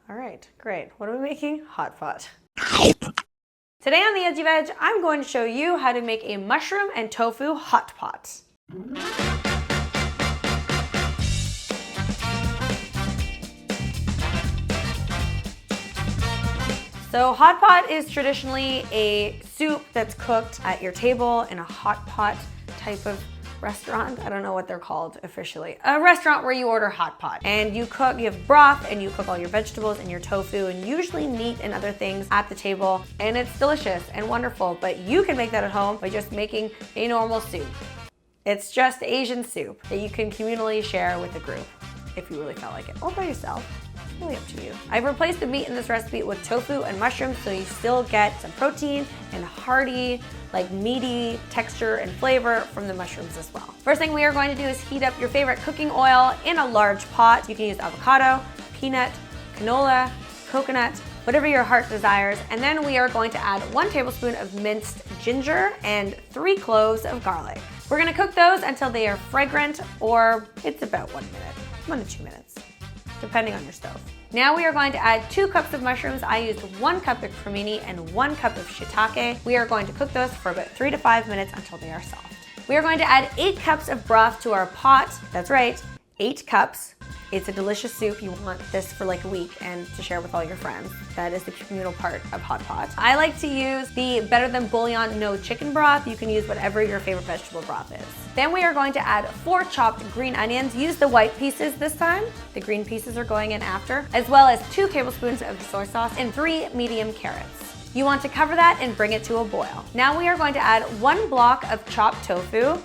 All right, great. What are we making? Hot pot. Today on the Edgy Veg, I'm going to show you how to make a mushroom and tofu hot pot. So hot pot is traditionally a soup that's cooked at your table in a hot pot type of restaurant. I don't know what they're called officially. A restaurant where you order hot pot and you cook, you have broth and you cook all your vegetables and your tofu and usually meat and other things at the table, and it's delicious and wonderful, but you can make that at home by just making a normal soup. It's just Asian soup that you can communally share with a group if you really felt like it, or by yourself. It's really up to you. I've replaced the meat in this recipe with tofu and mushrooms so you still get some protein and hearty, like meaty texture and flavor from the mushrooms as well. First thing we are going to do is heat up your favorite cooking oil in a large pot. You can use avocado, peanut, canola, coconut, whatever your heart desires. And then we are going to add 1 tablespoon of minced ginger and 3 cloves of garlic. We're gonna cook those until they are fragrant, or it's about 1 minute, 1 to 2 minutes, depending on your stove. Now we are going to add 2 cups of mushrooms. I used 1 cup of cremini and 1 cup of shiitake. We are going to cook those for about 3 to 5 minutes until they are soft. We are going to add 8 cups of broth to our pot. That's right, 8 cups. It's a delicious soup. You want this for like a week and to share with all your friends. That is the communal part of hot pot. I like to use the Better Than Bouillon No Chicken broth. You can use whatever your favorite vegetable broth is. Then we are going to add 4 chopped green onions. Use the white pieces this time. The green pieces are going in after, as well as 2 tablespoons of the soy sauce and 3 medium carrots. You want to cover that and bring it to a boil. Now we are going to add 1 block of chopped tofu.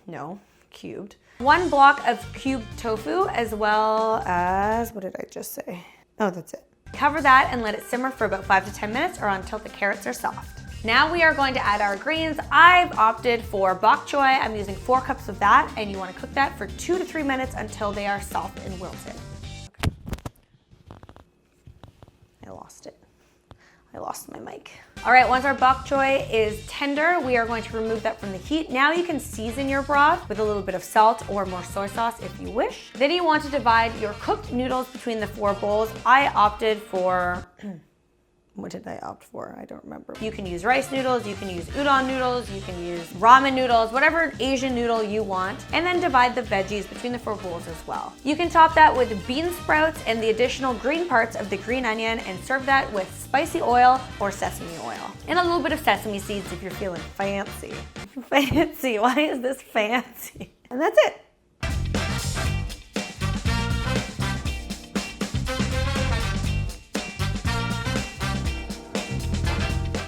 No, cubed. 1 block of cubed tofu, as well as, what did I just say? Oh, that's it. Cover that and let it simmer for about 5 to 10 minutes or until the carrots are soft. Now we are going to add our greens. I've opted for bok choy. I'm using 4 cups of that, and you want to cook that for 2 to 3 minutes until they are soft and wilted. Okay. I lost it. I lost my mic. All right, once our bok choy is tender, we are going to remove that from the heat. Now you can season your broth with a little bit of salt or more soy sauce if you wish. Then you want to divide your cooked noodles between the 4 bowls. I opted for, what did I opt for? I don't remember. You can use rice noodles, you can use udon noodles, you can use ramen noodles, whatever Asian noodle you want, and then divide the veggies between the 4 bowls as well. You can top that with bean sprouts and the additional green parts of the green onion and serve that with spicy oil or sesame oil. And a little bit of sesame seeds if you're feeling fancy. Fancy, why is this fancy? And that's it.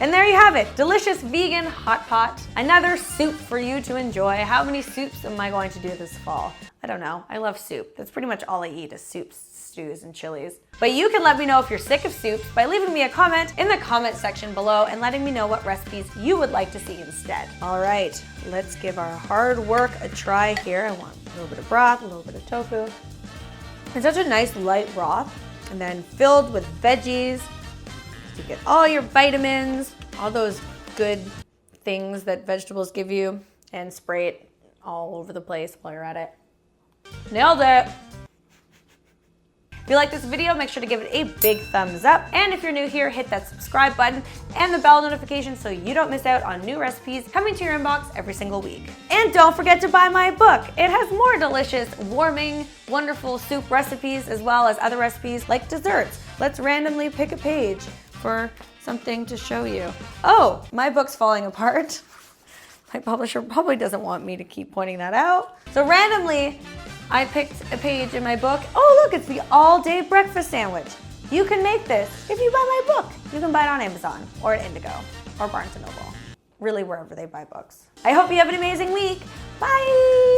And there you have it, delicious vegan hot pot. Another soup for you to enjoy. How many soups am I going to do this fall? I don't know, I love soup. That's pretty much all I eat is soups, stews, and chilies. But you can let me know if you're sick of soups by leaving me a comment in the comment section below and letting me know what recipes you would like to see instead. All right, let's give our hard work a try here. I want a little bit of broth, a little bit of tofu. It's such a nice light broth, and then filled with veggies. You get all your vitamins, all those good things that vegetables give you, and spray it all over the place while you're at it. Nailed it! If you like this video, make sure to give it a big thumbs up. And if you're new here, hit that subscribe button and the bell notification so you don't miss out on new recipes coming to your inbox every single week. And don't forget to buy my book. It has more delicious, warming, wonderful soup recipes as well as other recipes like desserts. Let's randomly pick a page for something to show you. Oh, my book's falling apart. My publisher probably doesn't want me to keep pointing that out. So randomly, I picked a page in my book. Oh look, it's the all-day breakfast sandwich. You can make this if you buy my book. You can buy it on Amazon or at Indigo or Barnes & Noble. Really wherever they buy books. I hope you have an amazing week. Bye!